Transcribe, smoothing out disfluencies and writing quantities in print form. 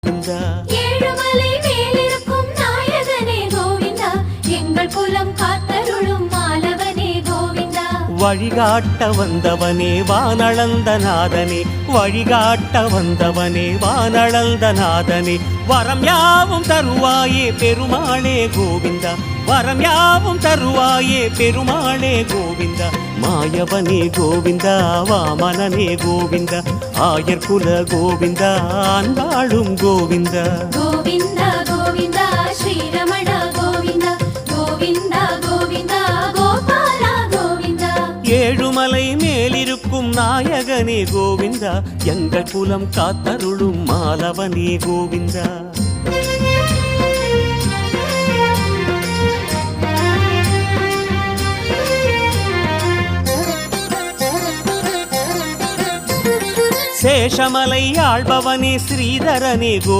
கோவிந்தா. ஏழுமலை மேலிருக்கும் நாயகனே கோவிந்தா, எங்கள் குலம் காத்தருளும் மாலவனே கோவிந்தா. வழிகாட்ட வந்தவனே வானளந்த நாதனே, வழிகாட்ட வந்தவனே வானளந்த நாதனே, வரம் யாவும் தருவாயே பெருமாளே கோவிந்தா, வரம் யாவும் தருவாயே பெருமாளே கோவிந்தா. மாயவனே கோவிந்தா, வாமனனே கோவிந்தா, ஆயர்குல கோவிந்தா, ஆண்டாளும் கோவிந்தா. கோவிந்தா கோவிந்தா ஸ்ரீரமண கோவிந்தா, கோவிந்தா கோவிந்தா கோபாலா கோவிந்தா. ஏழுமலை மேலிருக்கும் நாயகனே கோவிந்தா, எங்கள் குலம் காத்தருளும் மாலவனே கோவிந்தா. சேஷமலை ஆள்பவனே ஸ்ரீதரனே